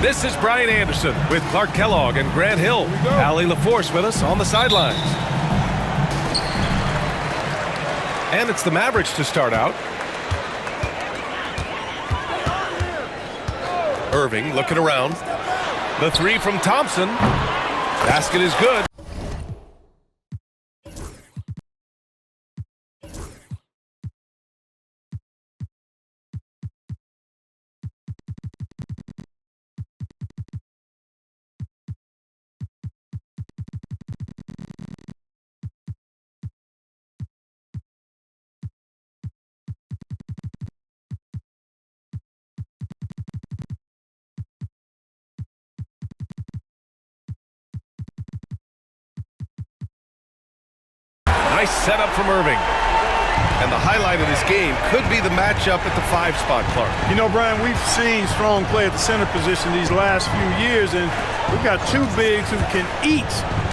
This is Brian Anderson with Clark Kellogg and Grant Hill. Allie LaForce with us on the sidelines. And it's the Mavericks to start out. Irving looking around. The three from Thompson. Basket is good. Nice setup from Irving. And the highlight of this game could be the matchup at the 5 spot, Clark. You know, Brian, we've seen strong play at the center position these last few years, and we've got 2 bigs who can each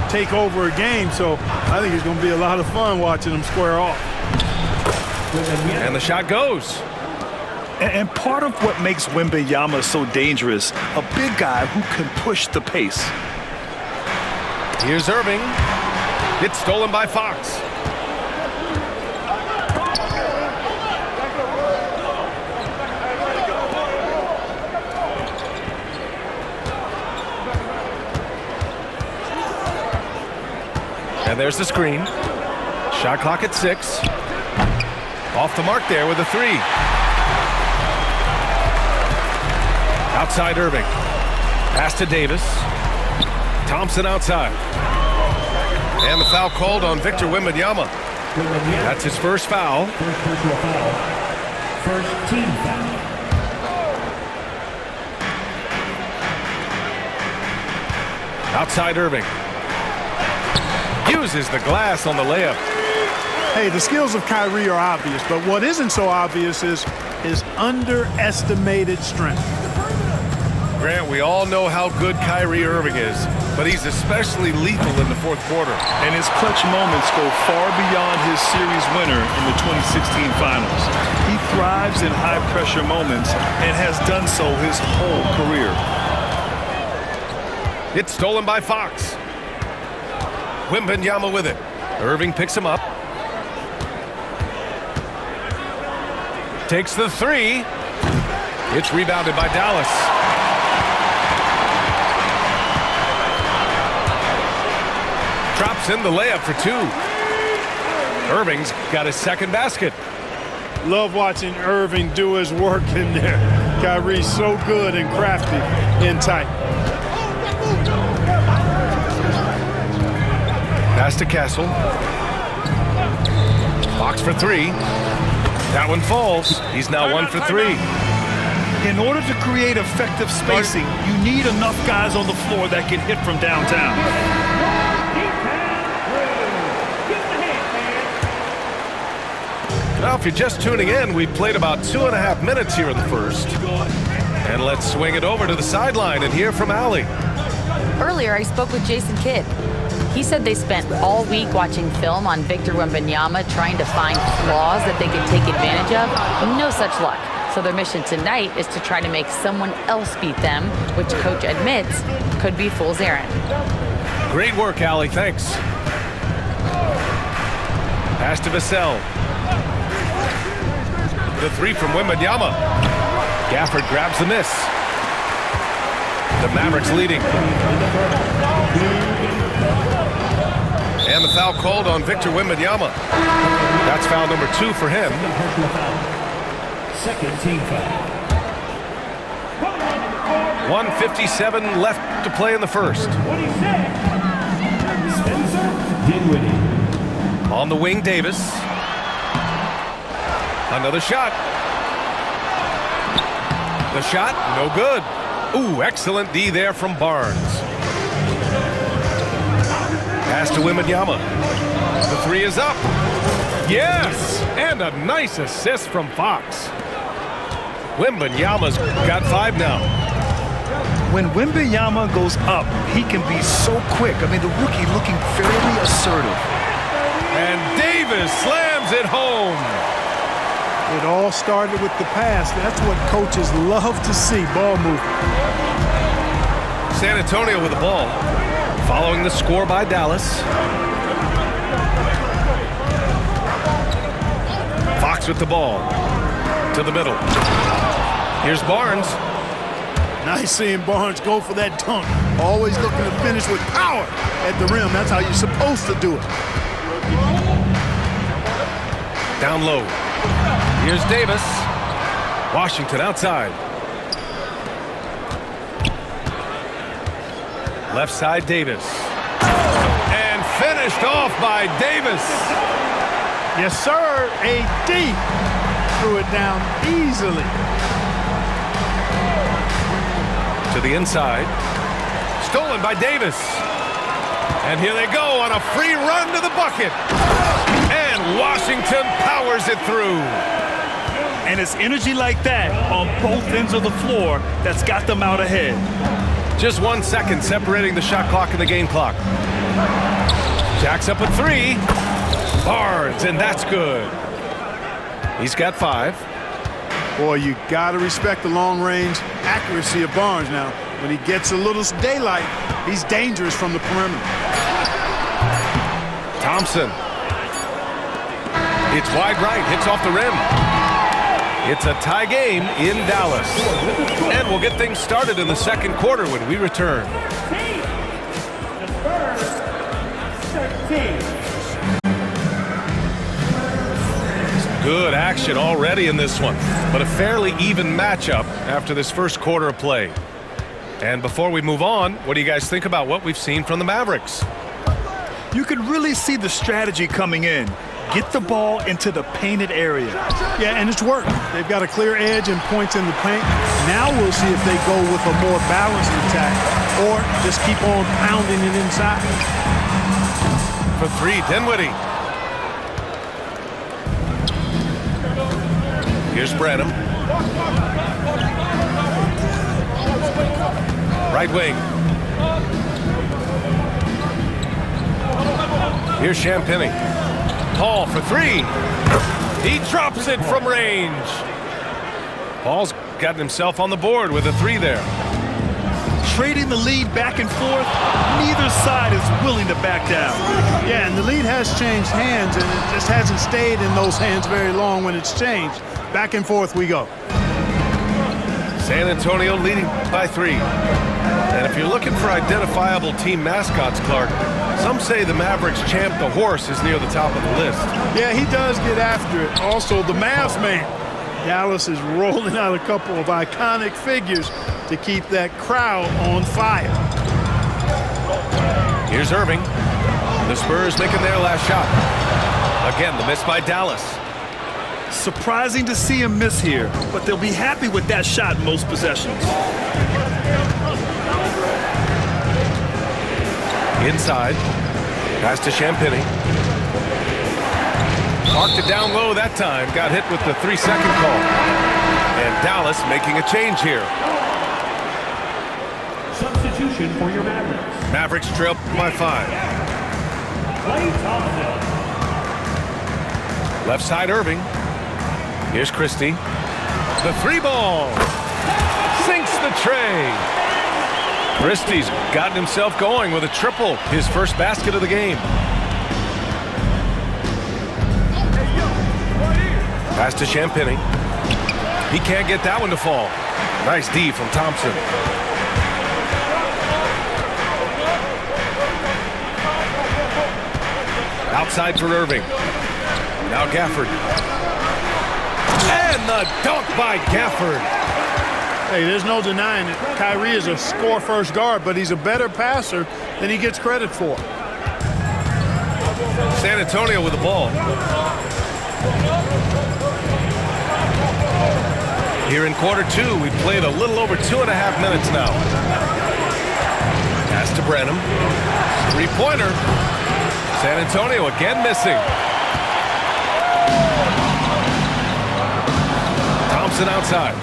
take over a game. So I think it's going to be a lot of fun watching them square off. And the shot goes. And part of what makes Wembanyama so dangerous, a big guy who can push the pace. Here's Irving. It's stolen by Fox. And there's the screen. Shot clock at 6. Off the mark there with a 3. Outside Irving. Pass to Davis. Thompson outside. And the foul called on Victor Wembanyama. That's his first foul. First personal foul. First team foul. Outside Irving. Uses the glass on the layup. Hey, the skills of Kyrie are obvious, but what isn't so obvious is his underestimated strength. Grant, we all know how good Kyrie Irving is, but he's especially lethal in the 4th quarter. And his clutch moments go far beyond his series winner in the 2016 finals. He thrives in high-pressure moments and has done so his whole career. It's stolen by Fox. Wembanyama with it. Irving picks him up. Takes the 3. It's rebounded by Dallas. Drops in the layup for 2. Irving's got his second basket. Love watching Irving do his work in there. Kyrie's so good and crafty in tight. Pass to Castle. Fox for 3. That one falls. He's now 1 for 3. In order to create effective spacing, you need enough guys on the floor that can hit from downtown. Now, if you're just tuning in, we've played about 2.5 minutes here in the first. And let's swing it over to the sideline and hear from Allie. Earlier, I spoke with Jason Kidd. He said they spent all week watching film on Victor Wembanyama, trying to find flaws that they could take advantage of. No such luck. So their mission tonight is to try to make someone else beat them, which coach admits could be fool's errand. Great work, Allie. Thanks. Pass to Vassell. The 3 from Wembanyama. Gafford grabs the miss. The Mavericks leading. And the foul called on Victor Wembanyama. That's foul number 2 for him. Second team foul. 1:57 left to play in the first. Spencer Dinwiddie. On the wing, Davis. Another shot. The shot, no good. Ooh, excellent D there from Barnes. Pass to Wembanyama. The three is up. Yes! And a nice assist from Fox. Wembanyama's got 5 now. When Wembanyama goes up, he can be so quick. I mean, the rookie looking fairly assertive. And Davis slams it home. It all started with the pass. That's what coaches love to see, ball movement. San Antonio with the ball. Following the score by Dallas. Fox with the ball. To the middle. Here's Barnes. Nice seeing Barnes go for that dunk. Always looking to finish with power at the rim. That's how you're supposed to do it. Down low. Here's Davis. Washington outside. Left side, Davis. And finished off by Davis. Yes, sir. AD threw it down easily. To the inside. Stolen by Davis. And here they go on a free run to the bucket. And Washington powers it through. And it's energy like that on both ends of the floor that's got them out ahead. Just 1 second separating the shot clock and the game clock. Jacks up at 3. Barnes, and that's good. He's got 5. Boy, you got to respect the long-range accuracy of Barnes now. When he gets a little daylight, he's dangerous from the perimeter. Thompson. It's wide right, hits off the rim. It's a tie game in Dallas. And we'll get things started in the second quarter when we return. Good action already in this one, but a fairly even matchup after this first quarter of play. And before we move on, what do you guys think about what we've seen from the Mavericks? You can really see the strategy coming in. Get the ball into the painted area. Yeah, and it's worked. They've got a clear edge and points in the paint. Now we'll see if they go with a more balanced attack or just keep on pounding it inside. For 3, Dinwiddie. Here's Branham. Right wing. Here's Champagnie. Paul for 3. He drops it from range. Paul's gotten himself on the board with a 3 there. Trading the lead back and forth, neither side is willing to back down. Yeah, and the lead has changed hands, and it just hasn't stayed in those hands very long when it's changed. Back and forth we go. San Antonio leading by 3. And if you're looking for identifiable team mascots, Clark, some say the Mavericks champ, the horse, is near the top of the list. Yeah, he does get after it. Also, the Mavs man. Dallas is rolling out a couple of iconic figures to keep that crowd on fire. Here's Irving. The Spurs making their last shot. Again, the miss by Dallas. Surprising to see him miss here, but they'll be happy with that shot in most possessions. Inside. Pass to Champagnie. Parked it down low that time. Got hit with the 3-second call. And Dallas making a change here. Substitution for your Mavericks. Mavericks trail by 5. Klay Thompson. Left side, Irving. Here's Christie. The 3-ball. Sinks the tray. Christie's gotten himself going with a triple. His first basket of the game. Pass to Champagnie. He can't get that one to fall. Nice D from Thompson. Outside for Irving. Now Gafford. And the dunk by Gafford. Hey, there's no denying it. Kyrie is a score-first guard, but he's a better passer than he gets credit for. San Antonio with the ball. Here in quarter 2, we've played a little over 2.5 minutes now. Pass to Branham. 3-pointer. San Antonio again missing. Thompson outside.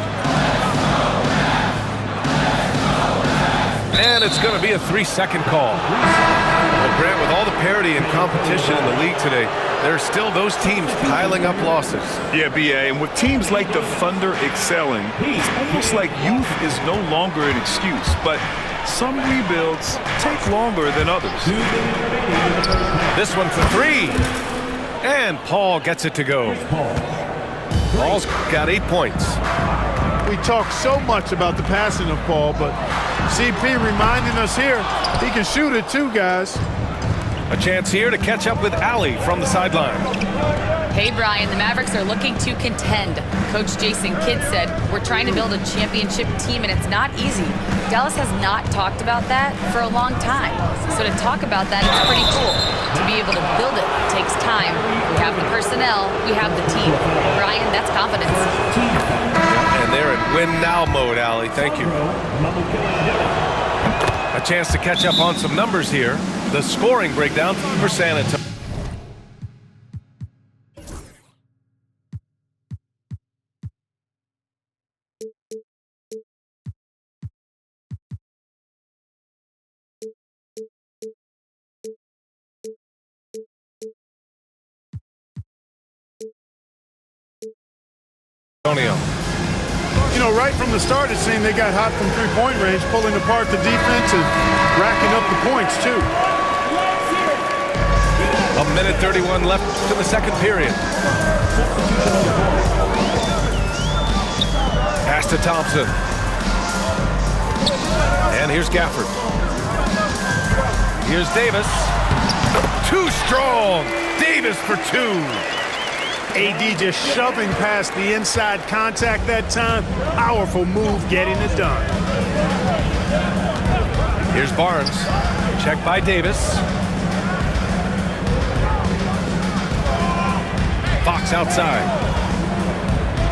And it's going to be a 3-second call. Well, Grant, with all the parity and competition in the league today, there are still those teams piling up losses. Yeah, B.A., and with teams like the Thunder excelling, it's almost like youth is no longer an excuse, but some rebuilds take longer than others. This one for 3. And Paul gets it to go. Paul's got 8 points. We talk so much about the passing of Paul, but CP reminding us here, he can shoot it too, guys. A chance here to catch up with Allie from the sideline. Hey, Brian, the Mavericks are looking to contend. Coach Jason Kidd said, we're trying to build a championship team, and it's not easy. Dallas has not talked about that for a long time. So to talk about that, it's pretty cool. To be able to build it takes time. We have the personnel, we have the team. Brian, that's confidence. And they're in win now mode, Allie. Thank you. A chance to catch up on some numbers here. The scoring breakdown for San Antonio. You know, right from the start, it seemed they got hot from three-point range, pulling apart the defense and racking up the points, too. 1:31 left in the second period. Pass to Thompson. And here's Gafford. Here's Davis. Too strong. Davis for 2. AD just shoving past the inside contact that time. Powerful move getting it done. Here's Barnes. Checked by Davis. Fox outside.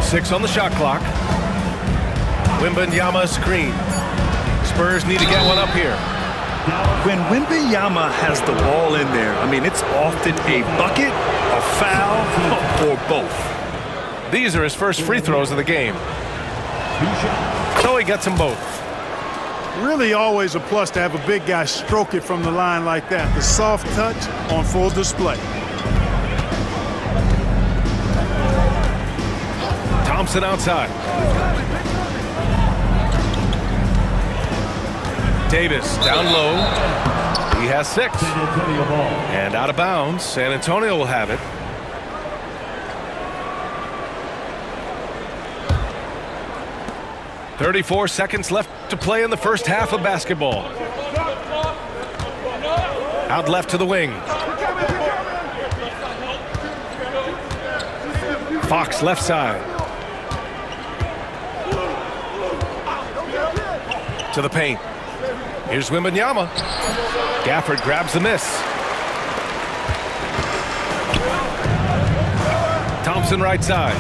6 on the shot clock. Wembanyama screen. Spurs need to get one up here. When Wembanyama has the ball in there, I mean, it's often a bucket, a foul, or both. These are his first free throws of the game. So he gets them both. Really always a plus to have a big guy stroke it from the line like that. The soft touch on full display. Thompson outside. Davis down low. He has 6. And out of bounds. San Antonio will have it. .34 seconds left to play in the first half of basketball. Out left to the wing. Fox left side. To the paint. Here's Wembanyama. Gafford grabs the miss. Thompson right side.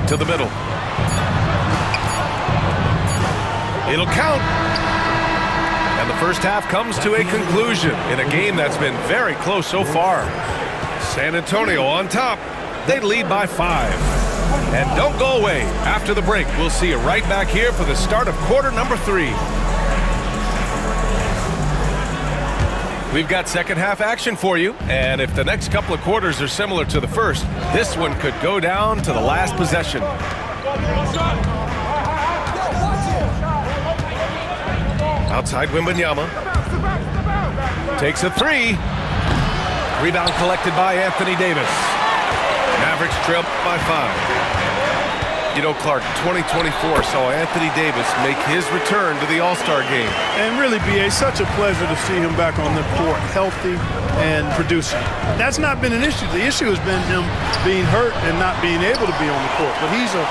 To the middle. It'll count. And the first half comes to a conclusion in a game that's been very close so far. San Antonio on top. They lead by 5. And don't go away. After the break, we'll see you right back here for the start of quarter number 3. We've got second half action for you. And if the next couple of quarters are similar to the first, this one could go down to the last possession. Outside Wembanyama. Takes a 3. Rebound collected by Anthony Davis. Mavericks trail by 5. You know, Clark, 2024 saw Anthony Davis make his return to the All-Star game. And really, B.A., such a pleasure to see him back on the court, healthy and producing. That's not been an issue. The issue has been him being hurt and not being able to be on the court. But he's a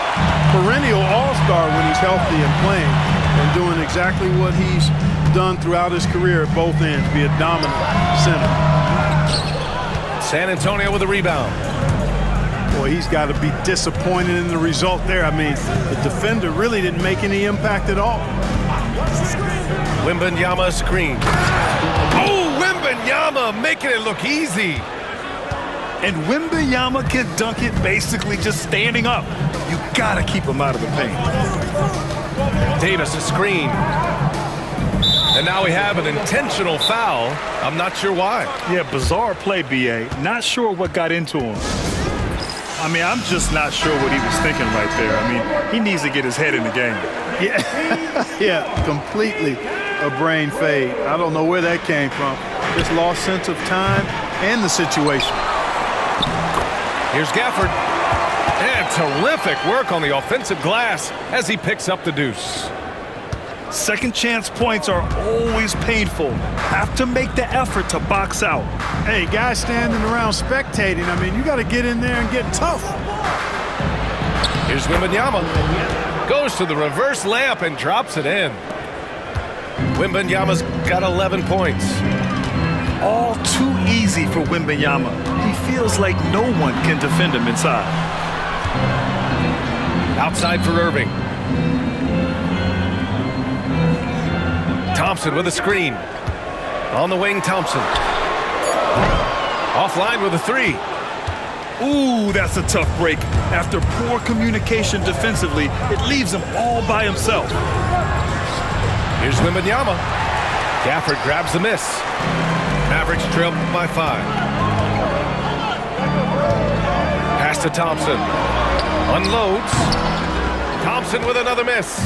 perennial All-Star when he's healthy and playing and doing exactly what he's done throughout his career at both ends, be a dominant center. San Antonio with a rebound. Boy, he's got to be disappointed in the result there. I mean, the defender really didn't make any impact at all. Wembanyama screen. Oh, Wembanyama! Wembanyama making it look easy. And Wembanyama can dunk it basically just standing up. You gotta keep him out of the paint. Davis a screen. And now we have an intentional foul. I'm not sure why. Yeah, bizarre play, B.A. Not sure what got into him. I mean, I'm just not sure what he was thinking right there. I mean, he needs to get his head in the game. Yeah, yeah, completely a brain fade. I don't know where that came from. Just lost sense of time and the situation. Here's Gafford. And terrific work on the offensive glass as he picks up the deuce. Second chance points are always painful. Have to make the effort to box out. Hey, guys standing around spectating, I mean, you got to get in there and get tough. Here's Wembanyama. Goes to the reverse layup and drops it in. Wembanyama's got 11 points. All too easy for Wembanyama. He feels like no one can defend him inside. Outside for Irving. Thompson with a screen. On the wing, Thompson. Offline with a three. Ooh, that's a tough break. After poor communication defensively, it leaves him all by himself. Here's Wembanyama. Gafford grabs the miss. Mavericks trail by 5. Pass to Thompson. Unloads. Thompson with another miss.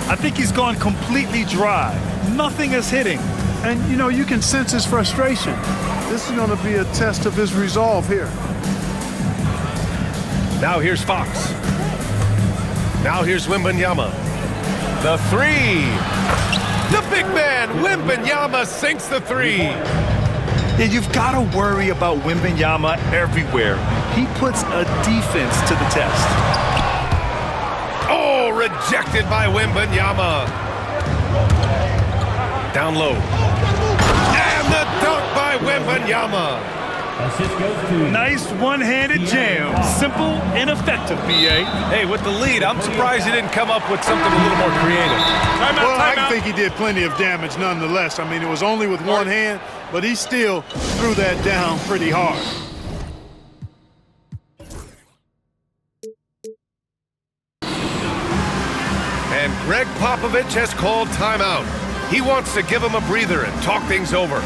I think he's gone completely dry. Nothing is hitting. And, you know, you can sense his frustration. This is going to be a test of his resolve here. Now here's Fox. Now here's Wembanyama. The three. The big man, Wembanyama, sinks the three. Yeah, you've got to worry about Wembanyama everywhere. He puts a defense to the test. Oh, rejected by Wembanyama. Down low. And the dunk by Wembanyama. Assist goes to Nice one-handed jam. Simple and effective, B.A. Hey, with the lead, I'm surprised he didn't come up with something a little more creative. Well, I think he did plenty of damage nonetheless. I mean, it was only with one hand, but he still threw that down pretty hard. And Greg Popovich has called timeout. He wants to give him a breather and talk things over.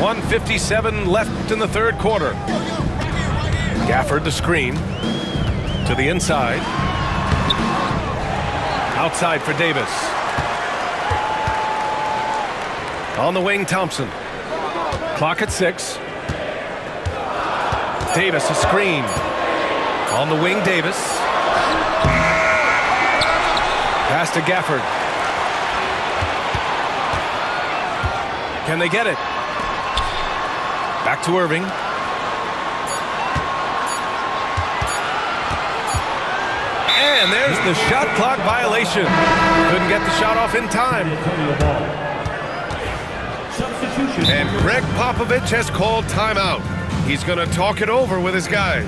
.157 left in the third quarter. Gafford the screen to the inside. Outside for Davis. On the wing, Thompson. Clock at 6. Davis a screen. On the wing, Davis. Pass to Gafford. Can they get it? Back to Irving. And there's the shot clock violation. Couldn't get the shot off in time. And Greg Popovich has called timeout. He's going to talk it over with his guys.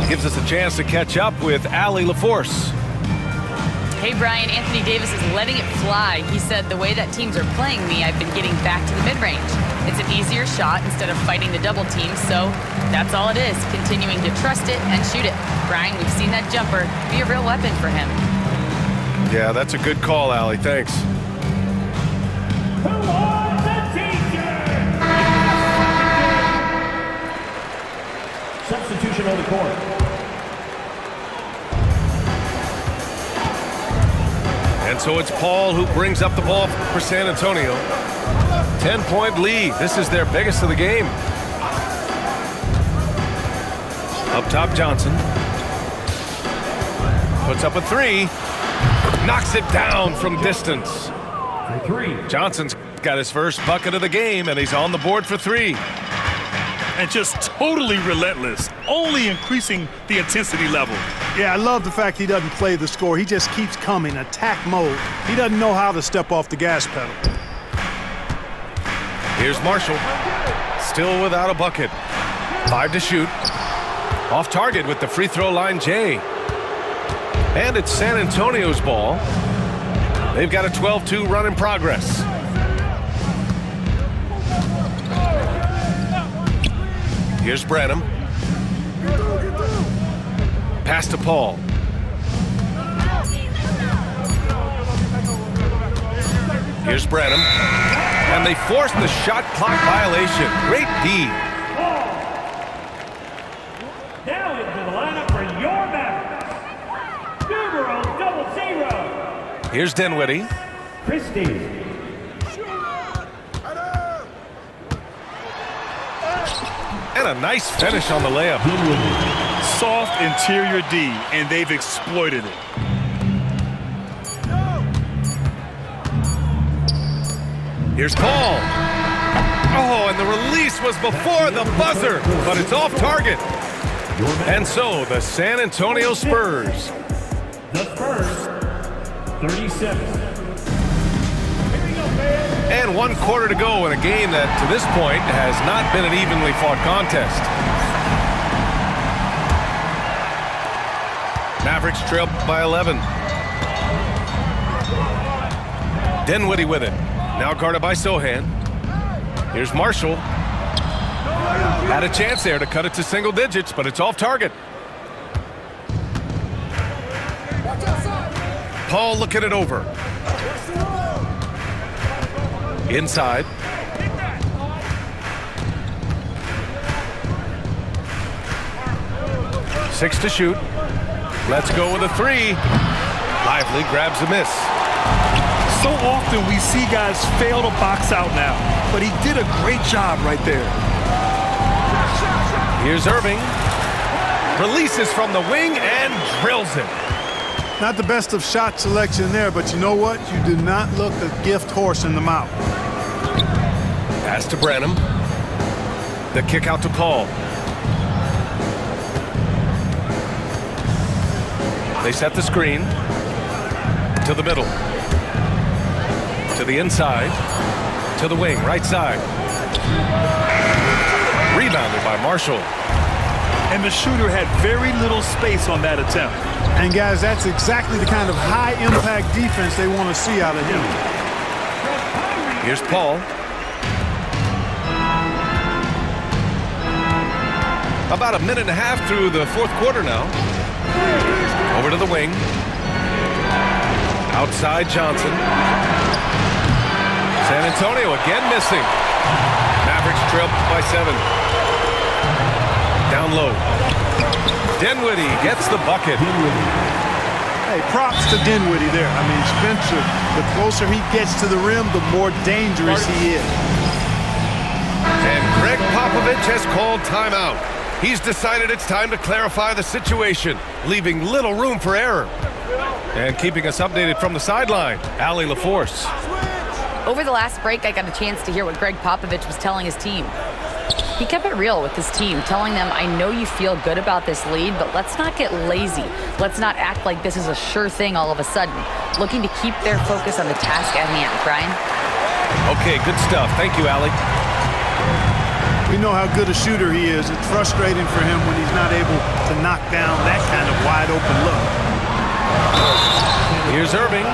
Gives us a chance to catch up with Allie LaForce. Hey, Brian, Anthony Davis is letting it fly. He said, the way that teams are playing me, I've been getting back to the mid-range. It's an easier shot instead of fighting the double team, so that's all it is, continuing to trust it and shoot it. Brian, we've seen that jumper be a real weapon for him. Yeah, that's a good call, Allie. Thanks. Who are the teacher? Substitution on the court. And so it's Paul who brings up the ball for San Antonio. 10-point lead. This is their biggest of the game. Up top, Johnson. Puts up a three. Knocks it down from distance. For three. Johnson's got his first bucket of the game, and he's on the board for 3. And just totally relentless, only increasing the intensity level. Yeah, I love the fact he doesn't play the score. He just keeps coming, attack mode. He doesn't know how to step off the gas pedal. Here's Marshall. Still without a bucket. 5 to shoot. Off target with the free throw line, Jay. And it's San Antonio's ball. They've got a 12-2 run in progress. Here's Branham. Pass to Paul. Here's Branham. And they force the shot clock violation. Great D. Now into the lineup for your Mavericks. Numero 00. Here's Dinwiddie. Christie. And a nice finish on the layup. Soft interior D, and they've exploited it. Here's Paul. Oh, and the release was before the buzzer, but it's off target. And so the San Antonio Spurs. The Spurs, 37. And 1 quarter to go in a game that, to this point, has not been an evenly fought contest. Mavericks trail by 11. Dinwiddie with it. Now guarded by Sohan. Here's Marshall. Had a chance there to cut it to single digits, but it's off target. Paul looking it over. Inside. Six to shoot. Let's go with a three. Lively grabs a miss. So often we see guys fail to box out now, but he did a great job right there. Here's Irving. Releases from the wing and drills it. Not the best of shot selection there, but you know what? You do not look a gift horse in the mouth. Pass to Branham. The kick out to Paul. They set the screen. To the middle. To the inside. To the wing, right side. Rebounded by Marshall. And the shooter had very little space on that attempt. And guys, that's exactly the kind of high-impact defense they want to see out of him. Here's Paul. About a minute and a half through the fourth quarter now. Over to the wing. Outside Johnson. San Antonio again missing. Mavericks trail by 7. Down low. Dinwiddie gets the bucket. Hey, props to Dinwiddie there. I mean, Spencer, the closer he gets to the rim, the more dangerous he is. And Greg Popovich has called timeout. He's decided it's time to clarify the situation, leaving little room for error. And keeping us updated from the sideline, Allie LaForce. Over the last break, I got a chance to hear what Greg Popovich was telling his team. He kept it real with his team, telling them, I know you feel good about this lead, but let's not get lazy. Let's not act like this is a sure thing all of a sudden. Looking to keep their focus on the task at hand. Brian? Okay, good stuff. Thank you, Allie. We know how good a shooter he is. It's frustrating for him when he's not able to knock down that kind of wide open look. Here's Irving.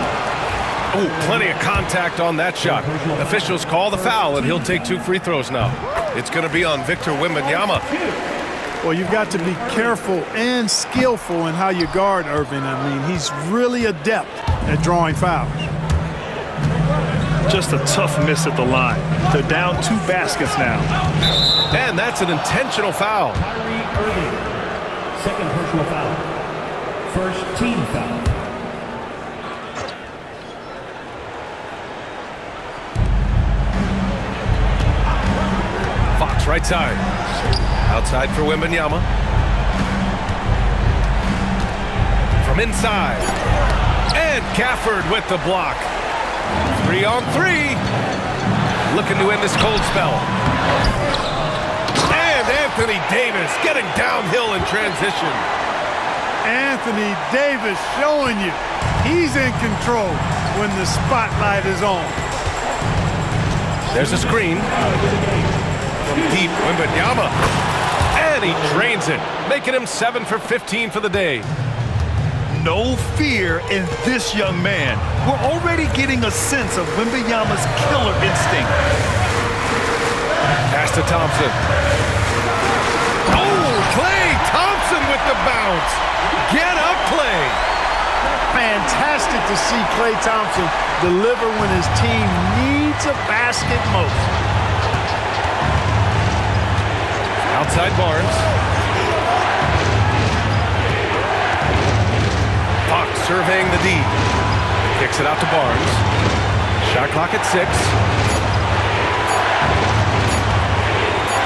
Oh, plenty of contact on that shot. Officials call the foul, and he'll take 2 free throws now. It's going to be on Victor Wembanyama. Well, you've got to be careful and skillful in how you guard Irving. I mean, he's really adept at drawing fouls. Just a tough miss at the line. They're down 2 baskets now. And that's an intentional foul. Kyrie Irving, second personal foul. First team foul. Fox right side. Outside for Wembanyama. From inside. And Gafford with the block. 3 on 3. Looking to end this cold spell. And Anthony Davis getting downhill in transition. Anthony Davis showing you he's in control when the spotlight is on. There's a screen. From deep, Wembanyama. And he drains it, making him 7 for 15 for the day. No fear in this young man. We're already getting a sense of Wembanyama's killer instinct. Pass to Thompson. Oh, Klay Thompson with the bounce. Get up, Klay. Fantastic to see Klay Thompson deliver when his team needs a basket most. Outside Barnes. Fox surveying the D. Kicks it out to Barnes. Shot clock at 6.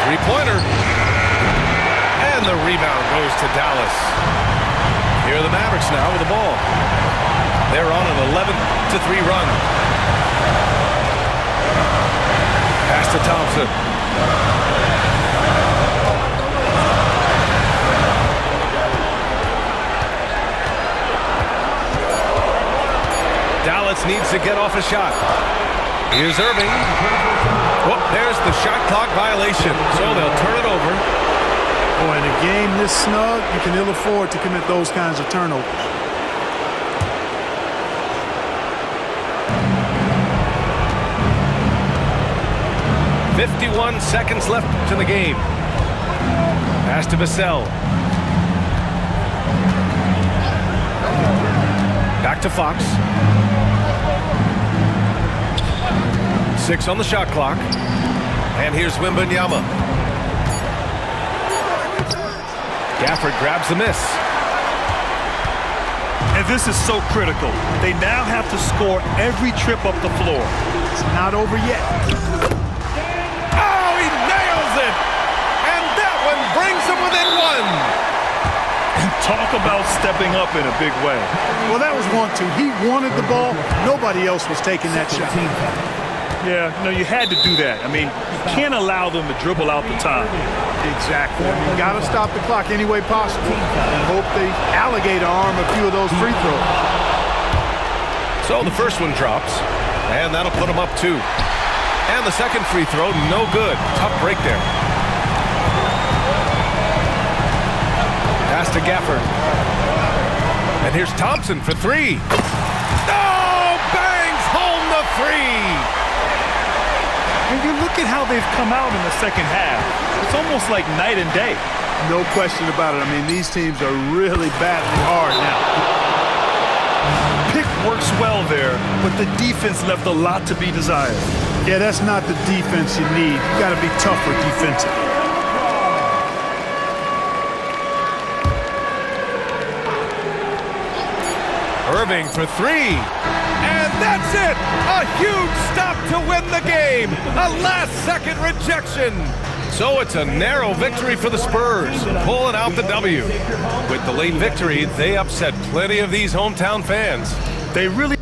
Three-pointer. And the rebound goes to Dallas. Here are the Mavericks now with the ball. They're on an 11-3 run. Pass to Thompson. Dallas needs to get off a shot. Here's Irving. Whoop, there's the shot clock violation, so they'll turn it over. Boy, in a game this snug, you can ill afford to commit those kinds of turnovers. .51 seconds left to the game. Pass to Vassell. Back to Fox. 6 on the shot clock. And here's Wembanyama. Gafford grabs the miss. And this is so critical. They now have to score every trip up the floor. It's not over yet. Oh, he nails it! And that one brings him within 1. Talk about stepping up in a big way. Well, that was 1-2. He wanted the ball. Nobody else was taking that shot. Yeah, no, you had to do that. I mean, you can't allow them to dribble out the time. Exactly. I mean, got to stop the clock any way possible and hope they alligator arm a few of those free throws. So the first one drops, and that'll put him up 2. And the second free throw, no good. Tough break there. Pass to Gafford. And here's Thompson for 3. Oh, bangs home the 3. When you look at how they've come out in the second half, it's almost like night and day. No question about it. I mean, these teams are really battling hard now. Pick works well there, but the defense left a lot to be desired. Yeah, that's not the defense you need. You got to be tougher defensively. Irving for 3. And that's it! A huge stop to win the game! A last-second rejection! So it's a narrow victory for the Spurs, pulling out the W. With the late victory, they upset plenty of these hometown fans. They really